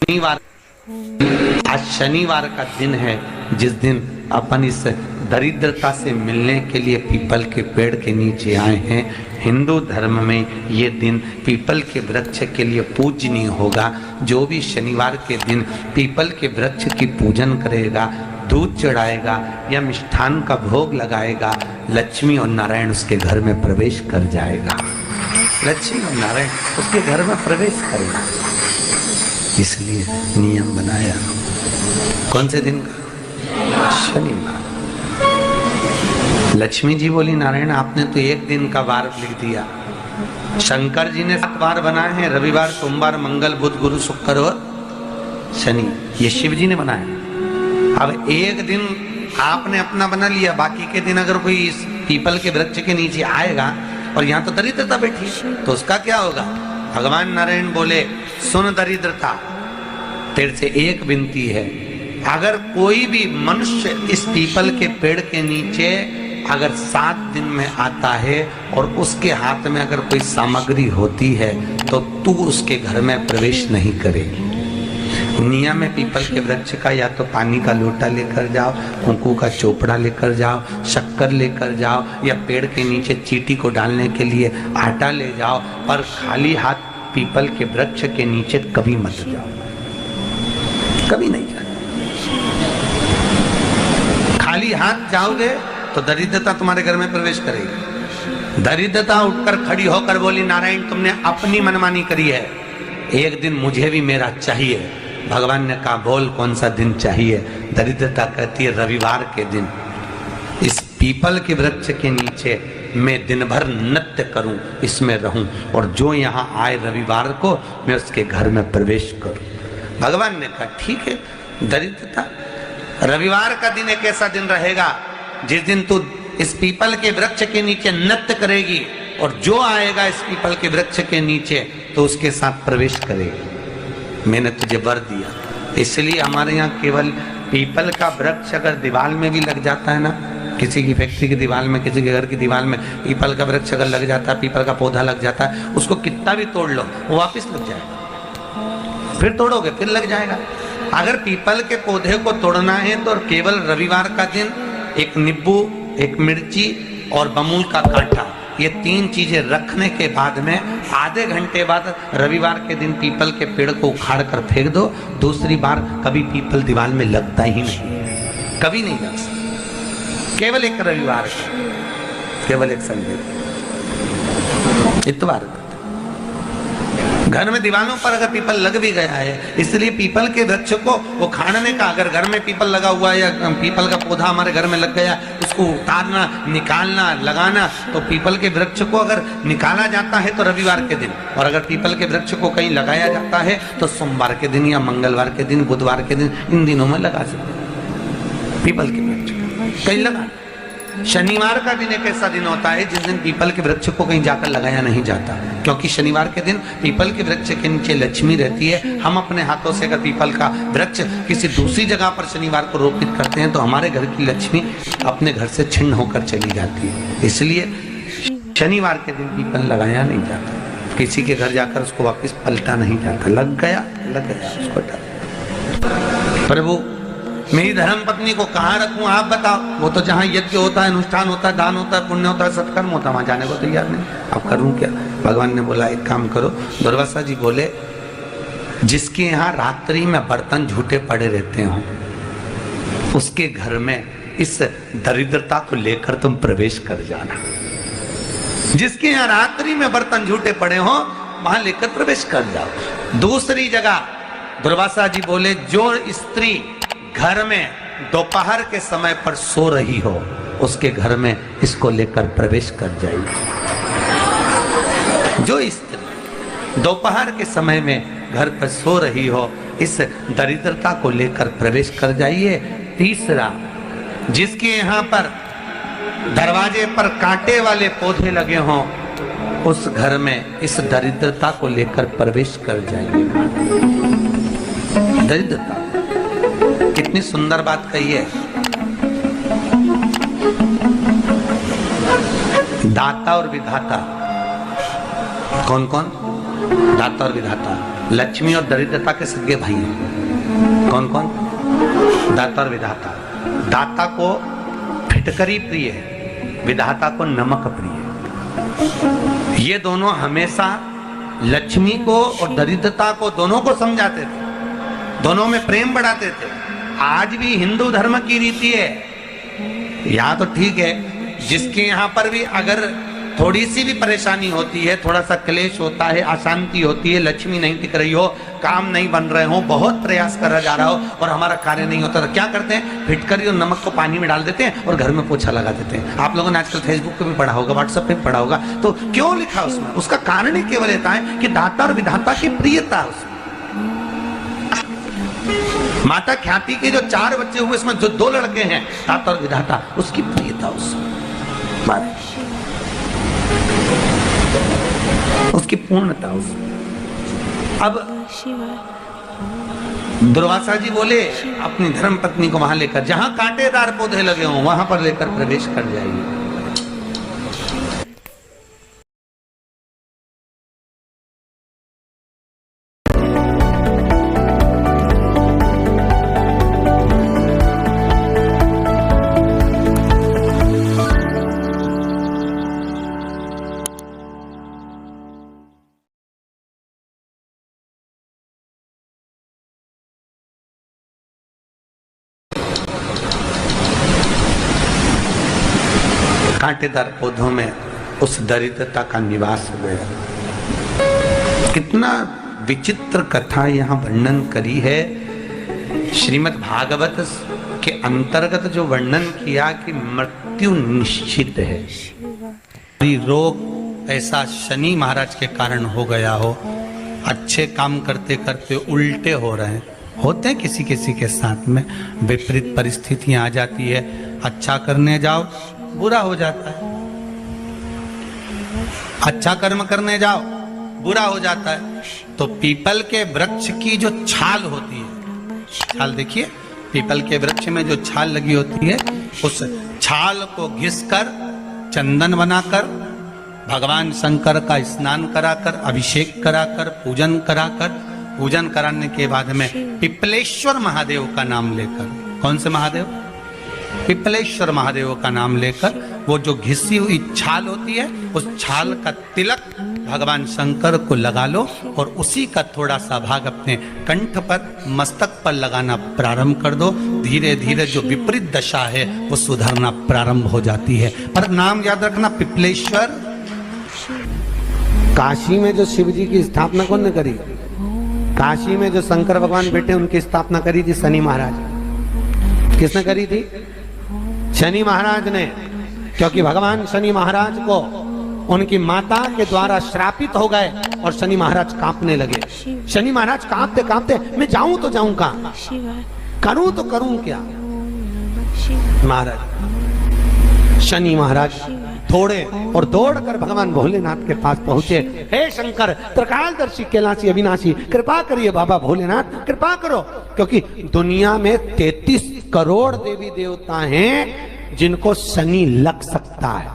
शनिवार, आज शनिवार का दिन है जिस दिन अपन इस दरिद्रता से मिलने के लिए पीपल के पेड़ के नीचे आए हैं। हिंदू धर्म में ये दिन पीपल के वृक्ष के लिए पूजनीय होगा। जो भी शनिवार के दिन पीपल के वृक्ष की पूजन करेगा, दूध चढ़ाएगा या मिष्ठान का भोग लगाएगा, लक्ष्मी और नारायण उसके घर में प्रवेश कर जाएगा। लक्ष्मी और नारायण उसके घर में प्रवेश करेगा। इसलिए नियम बनाया। कौन से दिन का? शनिवार। लक्ष्मी जी बोली, नारायण आपने तो एक दिन का वार लिख दिया। शंकर जी ने 7 वार बनाए हैं, रविवार, सोमवार, मंगल, बुध, गुरु, शुक्र और शनि। ये शिव जी ने बनाया। अब एक दिन आपने अपना बना लिया, बाकी के दिन अगर कोई इस पीपल के वृक्ष के नीचे आएगा और यहाँ तो दरिद्रता बैठी तो उसका क्या होगा? भगवान नारायण बोले, सुन दरिद्रता, तेरे से एक विनती है, अगर कोई भी मनुष्य इस पीपल के पेड़ के नीचे अगर 7 दिन में आता है और उसके हाथ में अगर कोई सामग्री होती है तो तू उसके घर में प्रवेश नहीं करेगी। नियम में पीपल के वृक्ष का या तो पानी का लोटा लेकर जाओ, कुंकू का चोपड़ा लेकर जाओ, शक्कर लेकर जाओ या पेड़ के नीचे चींटी को डालने के लिए आटा ले जाओ, पर खाली हाथ पीपल के वृक्ष के नीचे कभी मत जाओ, कभी नहीं जाओ। खाली हाथ जाओगे तो दरिद्रता तुम्हारे घर में प्रवेश करेगी। दरिद्रता उठकर खड़ी होकर बोली, नारायण तुमने अपनी मनमानी करी है, एक दिन मुझे भी मेरा चाहिए। भगवान ने कहा, बोल कौन सा दिन चाहिए? दरिद्रता कहती है, रविवार के दिन इस पीपल के वृक्ष के नीचे मैं दिन भर नृत्य करूं, इसमें रहूं, और जो यहाँ आए रविवार को मैं उसके घर में प्रवेश करूं। भगवान ने कहा, ठीक है। दरिद्रता, रविवार का दिन एक ऐसा दिन रहेगा जिस दिन तू इस पीपल के वृक्ष के नीचे नृत्य करेगी और जो आएगा इस पीपल के वृक्ष के नीचे तो उसके साथ प्रवेश करेगी। मैंने तुझे वर दिया। इसलिए हमारे यहाँ केवल पीपल का वृक्ष अगर दीवार में भी लग जाता है ना, किसी की फैक्ट्री की दीवार में, किसी के घर की दीवार में पीपल का वृक्ष अगर लग जाता है, पीपल का पौधा लग जाता है, उसको कितना भी तोड़ लो वो वापिस लग जाएगा। फिर तोड़ोगे फिर लग जाएगा। अगर पीपल के पौधे को तोड़ना है तो केवल रविवार का दिन एक नींबू, एक मिर्ची और बमूल का कांटा, ये 3 चीजें रखने के बाद में आधे घंटे बाद रविवार के दिन पीपल के पेड़ को उखाड़ कर फेंक दो। दूसरी बार कभी पीपल दीवार में लगता ही नहीं, कभी नहीं लग सकता। केवल एक रविवार, केवल एक संडे, इतवार। घर में दीवारों पर अगर पीपल लग भी गया है, इसलिए पीपल के वृक्ष को उखाड़ने का, अगर घर में पीपल लगा हुआ है या पीपल का पौधा हमारे घर में लग गया, उसको उतारना, निकालना, लगाना, तो पीपल के वृक्ष को अगर निकाला जाता है तो रविवार के दिन, और अगर पीपल के वृक्ष को कहीं लगाया जाता है तो सोमवार के दिन या मंगलवार के दिन, बुधवार के दिन, इन दिनों में लगा सकते पीपल के वृक्ष कहीं लगा। शनिवार का दिन एक ऐसा दिन होता है जिस दिन पीपल के वृक्ष को कहीं जाकर लगाया नहीं जाता, क्योंकि शनिवार के दिन पीपल के वृक्ष के नीचे लक्ष्मी रहती है। हम अपने हाथों से अगर पीपल का वृक्ष किसी दूसरी जगह पर शनिवार को रोपित करते हैं तो हमारे घर की लक्ष्मी अपने घर से छिन्न होकर चली जाती है। इसलिए शनिवार के दिन पीपल लगाया नहीं जाता, किसी के घर जाकर उसको वापिस पलटा नहीं जाता। लग गया उसको डाल। प्रभु मेरी धर्म पत्नी को कहाँ रखूं आप बताओ? वो तो जहाँ यज्ञ होता है, अनुष्ठान होता है, दान होता है, पुण्य होता है, सत्कर्म होता है, वहां जाने को तैयार नहीं। अब करूं क्या? भगवान ने बोला, एक काम करो। दुर्वासा जी बोले, जिसके यहाँ रात्रि में बर्तन झूठे पड़े रहते हो उसके घर में इस दरिद्रता को लेकर तुम प्रवेश कर जाना। जिसके यहाँ रात्रि में बर्तन झूठे पड़े हो वहां लेकर प्रवेश कर जाओ। दूसरी जगह दुर्वासा जी बोले, जो स्त्री घर में दोपहर के समय पर सो रही हो उसके घर में इसको लेकर प्रवेश कर जाइए। जो स्त्री दोपहर के समय में घर पर सो रही हो इस दरिद्रता को लेकर प्रवेश कर जाइए। तीसरा, जिसके यहाँ पर दरवाजे पर कांटे वाले पौधे लगे हों उस घर में इस दरिद्रता को लेकर प्रवेश कर जाइए। दरिद्रता, कितनी सुंदर बात कही है। दाता और विधाता, कौन कौन? दाता और विधाता। लक्ष्मी और दरिद्रता के सगे भाई हैं। कौन कौन? दाता और विधाता। दाता को फिटकरी प्रिय है, विधाता को नमक प्रिय है। ये दोनों हमेशा लक्ष्मी को और दरिद्रता को दोनों को समझाते थे, दोनों में प्रेम बढ़ाते थे। आज भी हिंदू धर्म की रीति है, यहाँ तो ठीक है, जिसके यहाँ पर भी अगर थोड़ी सी भी परेशानी होती है, थोड़ा सा क्लेश होता है, अशांति होती है, लक्ष्मी नहीं टिक रही हो, काम नहीं बन रहे हो, बहुत प्रयास करा जा रहा हो और हमारा कार्य नहीं होता, तो क्या करते हैं? फिटकरी और नमक को पानी में डाल देते हैं और घर में पोछा लगा देते हैं। आप लोगों ने आजकल फेसबुक पे भी पढ़ा होगा, व्हाट्सएप पे भी पढ़ा होगा। तो क्यों लिखा उसमें? उसका कारण ही केवल इतना है कि दाता और विधाता की प्रियता उसमें। माता ख्याति के जो 4 बच्चे हुए, इसमें जो 2 लड़के हैं, दाता और विधाता, उसकी प्रियता उसमें, उसकी पूर्णता उसमें। अब दुर्वासा जी बोले अपनी धर्म पत्नी को वहां लेकर, जहां कांटेदार पौधे लगे हों वहां पर लेकर प्रवेश कर जाइए। कांटेदार पौधों में उस दरिद्रता का निवास हो गया। कितना विचित्र कथा यहाँ वर्णन करी है। श्रीमद् भागवत के अंतर्गत जो वर्णन किया कि मृत्यु निश्चित है। रोग ऐसा शनि महाराज के कारण हो गया हो, अच्छे काम करते करते उल्टे हो रहे हैं, होते हैं किसी किसी के साथ में, विपरीत परिस्थितियां आ जाती है, अच्छा करने जाओ बुरा हो जाता है, अच्छा कर्म करने जाओ बुरा हो जाता है। तो पीपल के वृक्ष की जो छाल होती है, छाल देखिए, पीपल के वृक्ष में जो छाल लगी होती है, उस छाल को घिसकर चंदन बनाकर भगवान शंकर का स्नान कराकर, अभिषेक कराकर, पूजन कराकर, पूजन कराने के बाद में पिपलेश्वर महादेव का नाम लेकर, कौन से महादेव? पिपलेश्वर महादेव का नाम लेकर वो जो घिसी हुई छाल होती है, उस छाल का तिलक भगवान शंकर को लगा लो और उसी का थोड़ा सा भाग अपने कंठ पर, मस्तक पर लगाना प्रारंभ कर दो। धीरे धीरे जो विपरीत दशा है वो सुधरना प्रारंभ हो जाती है। पर नाम याद रखना, पिपलेश्वर। काशी में जो शिव जी की स्थापना कौन ने करी? काशी में जो शंकर भगवान बैठे उनकी स्थापना करी थी शनि महाराज। किसने करी थी? शनि महाराज ने, क्योंकि भगवान शनि महाराज को उनकी माता के द्वारा श्रापित हो गए और शनि महाराज कांपने लगे। शनि महाराज कांपते कांपते, मैं जाऊं तो जाऊं कहां, करूं तो करूं क्या? महाराज शनि महाराज थोड़े और दौड़कर भगवान भोलेनाथ के पास पहुंचे। हे शंकर, त्रिकालदर्शी, कैलाशी, अविनाशी, कृपा करिए बाबा भोलेनाथ, कृपा करो। क्योंकि दुनिया में 33 करोड़ देवी देवता हैं जिनको शनि लग सकता है,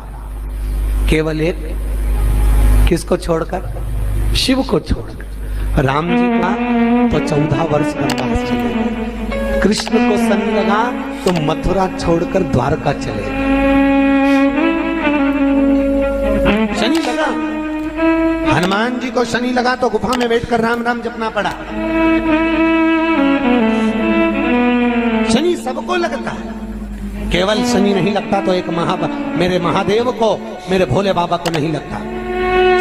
केवल एक, किसको छोड़कर? शिव को छोड़कर। राम जी का तो 14 वर्ष वनवास चले गए, कृष्ण को शनि लगा तो मथुरा छोड़कर द्वारका चले गए। शनि लगा, हनुमान जी को शनि लगा तो गुफा में बैठकर राम राम जपना पड़ा। शनि सबको लगता है, केवल शनि नहीं लगता तो एक मेरे महादेव को, मेरे भोले बाबा को नहीं लगता।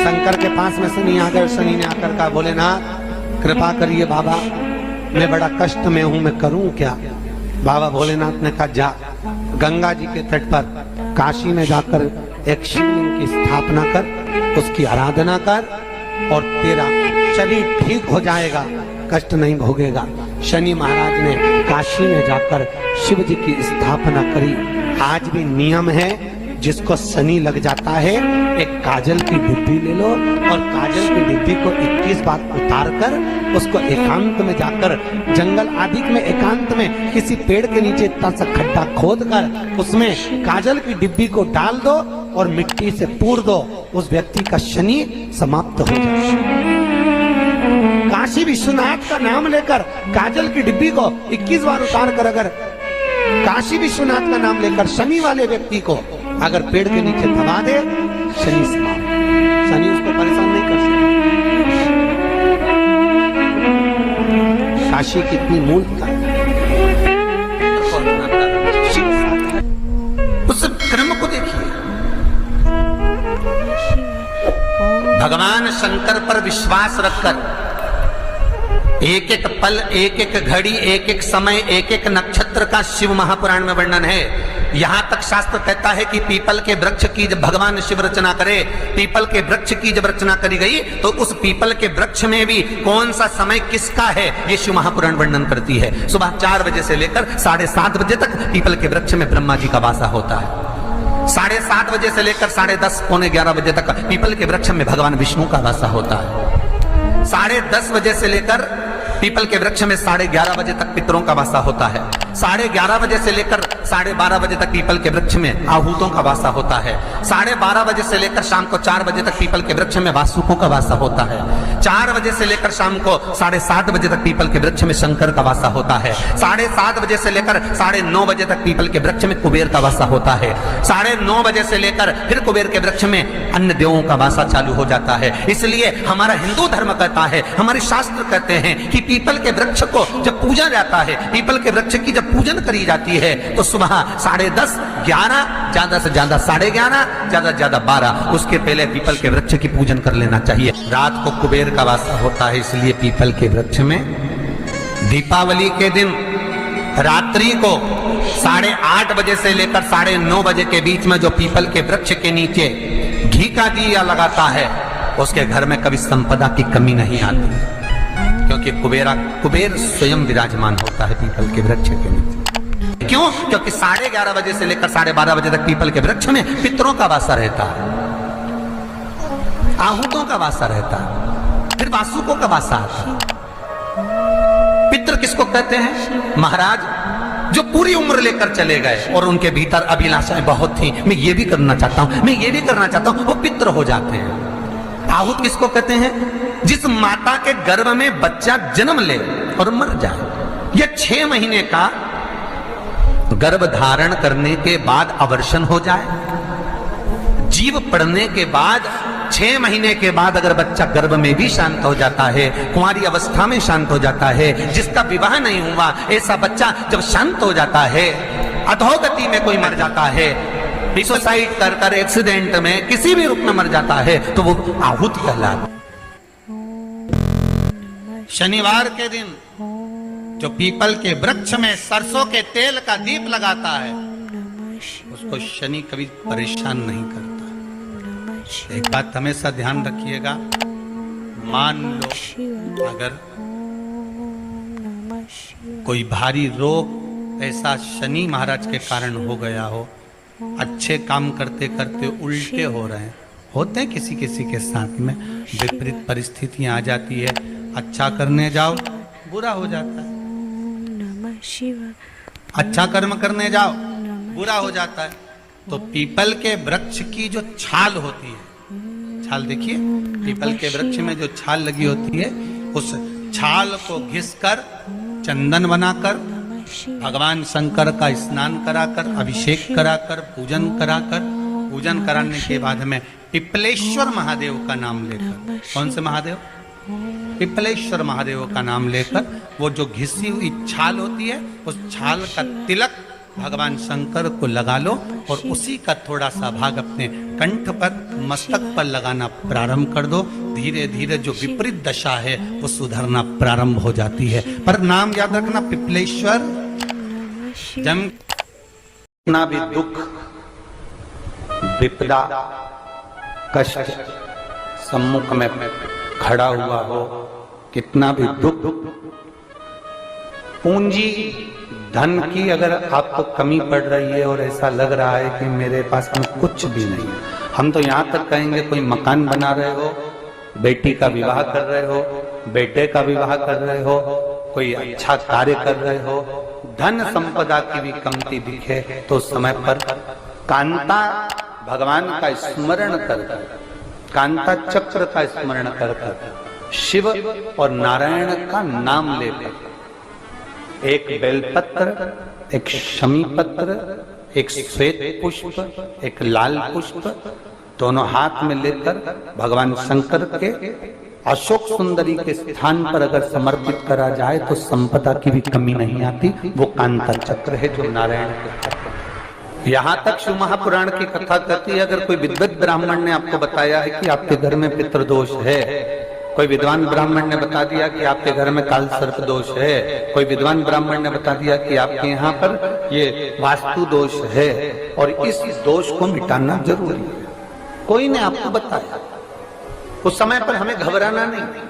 शंकर के पास में शनि आ गए। शनि ने आकर कहा, भोलेनाथ कृपा करिए बाबा, मैं बड़ा कष्ट में हूं, मैं करूं क्या? बाबा भोलेनाथ ने कहा, जा गंगा जी के तट पर काशी में जाकर एक शिवलिंग की स्थापना कर, उसकी आराधना कर और तेरा शरीर ठीक हो जाएगा, कष्ट नहीं भोगेगा। शनि महाराज ने काशी में जाकर शिव जी की स्थापना करी। आज भी नियम है, जिसको शनि लग जाता है, एक काजल की डिब्बी ले लो और काजल की डिब्बी को 21 बार उतार कर उसको एकांत में जाकर, जंगल आदि में एकांत में किसी पेड़ के नीचे इतना सा खड्डा खोद कर उसमें काजल की डिब्बी को डाल दो और मिट्टी से पूर दो, उस व्यक्ति का शनि समाप्त हो जाए। काशी विश्वनाथ का नाम लेकर काजल की डिब्बी को 21 बार उतार कर अगर काशी विश्वनाथ का नाम लेकर शनि वाले व्यक्ति को अगर पेड़ के नीचे दबा दे, शनि समाप्त, शनि उसको परेशान नहीं कर सकता। काशी कितनी मूलता है, उस क्रम को देखिए। भगवान शंकर पर विश्वास रखकर एक एक पल, एक एक घड़ी, एक एक समय, एक एक नक्षत्र का शिव महापुराण में वर्णन है। यहां तक शास्त्र कहता है कि पीपल के वृक्ष की जब भगवान शिव रचना करे, पीपल के वृक्ष की जब रचना करी गई तो उस पीपल के वृक्ष में भी कौन सा समय किसका है, ये शिव महापुराण वर्णन करती है। सुबह 4 बजे से लेकर 7:30 बजे तक पीपल के वृक्ष में ब्रह्मा जी का वासा होता है। 7:30 बजे से लेकर 10:30 पौने 11 बजे तक पीपल के वृक्ष में भगवान विष्णु का वासा होता है। 10:30 बजे से लेकर पीपल के वृक्ष में 11:30 बजे तक पितरों का वासा होता है। 11:30 बजे से लेकर 12:30 बजे तक पीपल के वृक्ष में आहूतों का वासा होता है। 12:30 बजे से लेकर शाम को 4 बजे तक पीपल के वृक्ष में वासुकों का वासा होता है। 4 बजे से लेकर शाम को 7:30 बजे तक पीपल के वृक्ष में शंकर का वासा होता है। 7:30 बजे से लेकर 9:30 बजे तक पीपल के वृक्ष में कुबेर का वासा होता है। 9:30 बजे से लेकर फिर कुबेर के वृक्ष में अन्य देवों का वासा चालू हो जाता है। इसलिए हमारा हिंदू धर्म कहता है, हमारे शास्त्र कहते हैं कि पीपल के वृक्ष को जब पूजा जाता है, पीपल के वृक्ष की जब पूजन करी जाती है तो सुबह 10:30, 11, ज्यादा से ज्यादा 11:30, ज्यादा से ज्यादा 12, उसके पहले पीपल के वृक्ष की पूजन कर लेना चाहिए। रात को कुबेर का वासा होता है, इसलिए पीपल के वृक्ष में दीपावली के दिन रात्रि को 8:30 बजे से लेकर 9:30 बजे के बीच में जो पीपल के वृक्ष के नीचे घी का दिया लगाता है, उसके घर में कभी संपदा की कमी नहीं आती, क्योंकि कुबेर स्वयं विराजमान होता है पीपल के वृक्ष के नीचे। क्यों? क्योंकि 11:30 बजे से लेकर 12:30 बजे तक पीपल के वृक्ष में पितरों का वासा रहता है, आहूतों का वासा रहता है, फिर वासुकों का वासा आता है। पितृ किसको कहते हैं? महाराज जो पूरी उम्र लेकर चले गए और उनके भीतर अभिलाषाएं बहुत थी, मैं ये भी करना चाहता हूं, मैं ये भी करना चाहता हूं, वो पितृ हो जाते हैं। आहूत किसको कहते हैं? जिस माता के गर्भ में बच्चा जन्म ले और मर जाए, या 6 महीने का गर्भ धारण करने के बाद अवर्षण हो जाए, जीव पड़ने के बाद 6 महीने के बाद अगर बच्चा गर्भ में भी शांत हो जाता है, कुंवारी अवस्था में शांत हो जाता है, जिसका विवाह नहीं हुआ ऐसा बच्चा जब शांत हो जाता है, अधोगति में कोई मर जाता है, सुसाइड कर एक्सीडेंट में किसी भी रूप में मर जाता है, तो वो आहूत कहलाता है। शनिवार के दिन जो पीपल के वृक्ष में सरसों के तेल का दीप लगाता है, उसको शनि कभी परेशान नहीं करता। एक बात हमेशा ध्यान रखिएगा, मान लो अगर कोई भारी रोग ऐसा शनि महाराज के कारण हो गया हो, अच्छे काम करते करते उल्टे हो रहे हैं, होते हैं किसी किसी के साथ में, विपरीत परिस्थितियां आ जाती है, अच्छा करने जाओ बुरा हो जाता है, अच्छा कर्म करने जाओ बुरा हो जाता है। तो पीपल के वृक्ष की जो छाल होती है, छाल देखिए, पीपल के वृक्ष में जो छाल लगी होती है, उस छाल को घिसकर चंदन बनाकर भगवान शंकर का स्नान कराकर, अभिषेक कराकर, पूजन कराने के बाद में पिपलेश्वर महादेव का नाम लेकर, कौन से महादेव? पिपलेश्वर महादेव का नाम लेकर वो जो घिसी हुई छाल होती है, उस छाल का तिलक भगवान शंकर को लगा लो और उसी का थोड़ा सा भाग अपने कंठ पर, मस्तक पर लगाना प्रारंभ कर दो। धीरे धीरे जो विपरीत दशा है वो सुधरना प्रारंभ हो जाती है। पर नाम याद रखना, पिपलेश्वर। जब कितना भी दुख, विपदा, कष्ट सम्मुख में खड़ा हुआ हो, कितना भी दुख, पूंजी धन की अगर आपको कमी पड़ रही है और ऐसा लग रहा है कि मेरे पास में कुछ भी नहीं है, हम तो यहाँ तक कहेंगे कोई मकान बना रहे हो, बेटी का विवाह कर रहे हो, बेटे का विवाह कर रहे हो, कोई अच्छा कार्य कर रहे हो, धन संपदा की भी कमती दिखे तो समय पर कांता भगवान का स्मरण कर, कांता चक्र का स्मरण कर शिव और नारायण का नाम लेकर एक बेलपत्र, एक शमी पत्र, एक श्वेत पुष्प, एक लाल पुष्प दोनों हाथ में लेकर भगवान शंकर के अशोक सुंदरी के स्थान पर अगर समर्पित करा जाए तो संपदा की भी कमी नहीं आती। वो कांता चक्र है जो नारायण के चक्र। यहां तक शिव महापुराण की कथा कहती है, अगर कोई विद्वत ब्राह्मण ने आपको बताया है कि आपके घर में पितृदोष है, कोई विद्वान ब्राह्मण ने बता दिया कि आपके घर में काल सर्प दोष है, कोई विद्वान ब्राह्मण ने बता दिया कि आपके यहाँ पर ये वास्तु दोष है और इस दोष को मिटाना जरूरी है, कोई ने आपको बताया, उस समय पर हमें घबराना नहीं।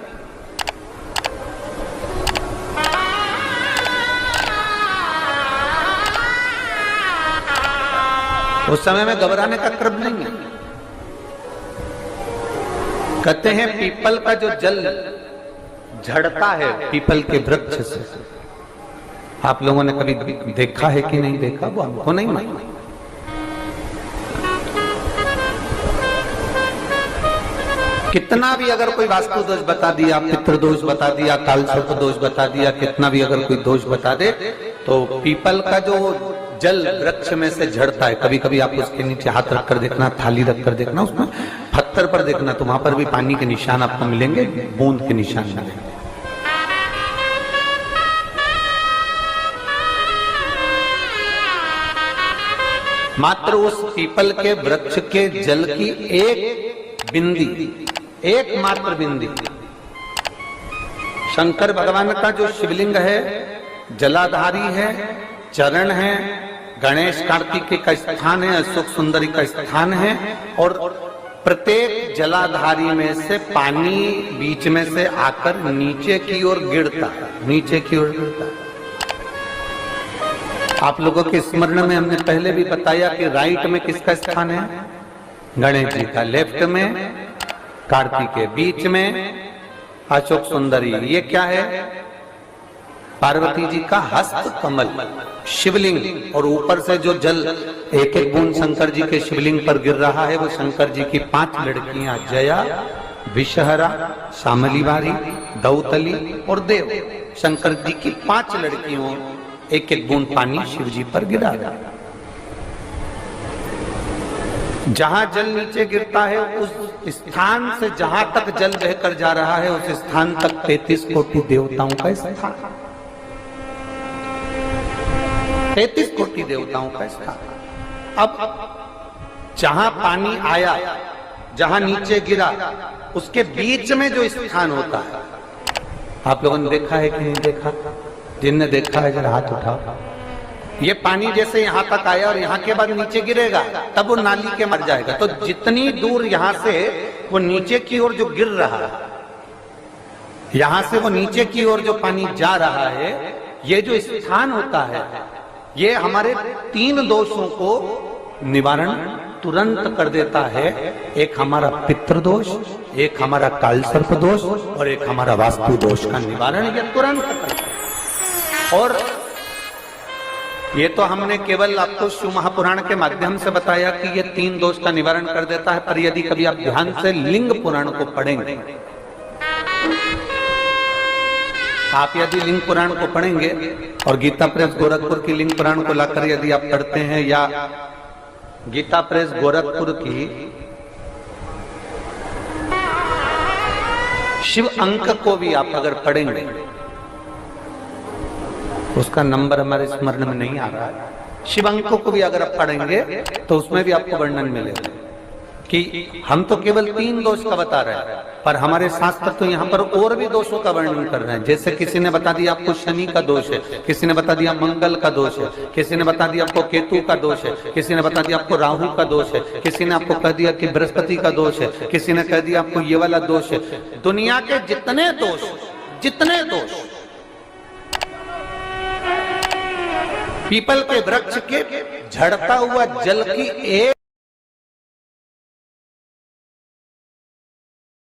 उस समय में घबराने का क्रम नहीं है। कहते हैं पीपल का जो जल झड़ता है पीपल के वृक्ष से, आप लोगों ने कभी देखा है कि नहीं देखा, वो हमको नहीं मालूम। कितना भी अगर कोई वास्तु दोष बता दिया, पितृदोष बता दिया, काल सर्प दोष बता दिया, कितना भी अगर कोई दोष बता दे, तो पीपल का जो जल वृक्ष में से झड़ता है, कभी कभी आप उसके नीचे हाथ रखकर देखना, थाली रखकर देखना, उसमें पत्थर पर देखना, तो वहां पर भी पानी के निशान आपको मिलेंगे, बूंद के निशान मिलेंगे। मात्र उस पीपल के वृक्ष के जल की एक बिंदी, एकमात्र बिंदी, शंकर भगवान का जो शिवलिंग है जलाधारी है, चरण है, गणेश कार्तिकेय का स्थान है, अशोक सुंदरी का स्थान है, और प्रत्येक जलाधारी में से पानी बीच में से आकर नीचे की ओर गिरता है, नीचे की ओर गिरता है। आप लोगों के स्मरण में हमने पहले भी बताया कि राइट में किसका स्थान है, गणेश जी का, लेफ्ट में कार्तिकेय, बीच में अशोक सुंदरी, ये क्या है, पार्वती जी का हस्त कमल शिवलिंग, और ऊपर से जो जल एक एक बूंद शंकर जी के शिवलिंग पर गिर रहा है वो शंकर जी की 5 लड़कियां जया, विषहरा, शामलीवारी, दौतली और देव, शंकर जी की 5 लड़कियों एक एक बूंद पानी शिव जी पर गिरा। जहां जल नीचे गिरता है उस स्थान से जहां तक जल बहकर जा रहा है उस स्थान तक 33 कोटि देवताओं का स्थान, 33 कोटि देवताओं का स्थान। अब जहां पानी आया, जहां नीचे गिरा, उसके बीच में जो स्थान होता है, आप लोगों ने देखा है कि नहीं देखा, जिनने देखा है जरा हाथ उठाओ। ये पानी जैसे यहां तक आया और यहां के बाद नीचे गिरेगा तब वो नाली के मर जाएगा, तो जितनी दूर यहां से वो नीचे की ओर जो गिर रहा है, यहां से वो नीचे की ओर जो पानी जा रहा है, ये जो स्थान होता है ये हमारे 3 दोषों को निवारण तुरंत कर देता है। एक हमारा पितृदोष, एक हमारा काल सर्प दोष और एक हमारा वास्तु दोष का निवारण ये तुरंत करता है। और ये तो हमने केवल आपको शिव महापुराण के माध्यम से बताया कि ये 3 दोष का निवारण कर देता है, पर यदि कभी आप ध्यान से लिंग पुराण को पढ़ेंगे, आप यदि लिंग पुराण को पढ़ेंगे और गीता प्रेस गोरखपुर की लिंग पुराण को लाकर यदि आप पढ़ते हैं, या गीता प्रेस गोरखपुर की शिव अंक को भी आप अगर पढ़ेंगे, उसका नंबर हमारे स्मरण में नहीं आ रहा है, शिव अंकों को भी अगर आप पढ़ेंगे तो उसमें भी आपको वर्णन मिलेगा कि हम तो केवल 3 दोष का बता रहे हैं, पर हमारे शास्त्र तो यहाँ पर और भी दोषों का वर्णन कर रहे हैं। जैसे किसी ने बता दिया आपको शनि का दोष है, किसी ने बता दिया मंगल का दोष है, किसी ने बता दिया आपको केतु का दोष है, किसी ने बता दिया आपको राहु का दोष है, किसी ने आपको कह दिया कि बृहस्पति का दोष है, किसी ने कह दिया आपको ये वाला दोष है। दुनिया के जितने दोष पीपल के वृक्ष के झड़ता हुआ जल की एक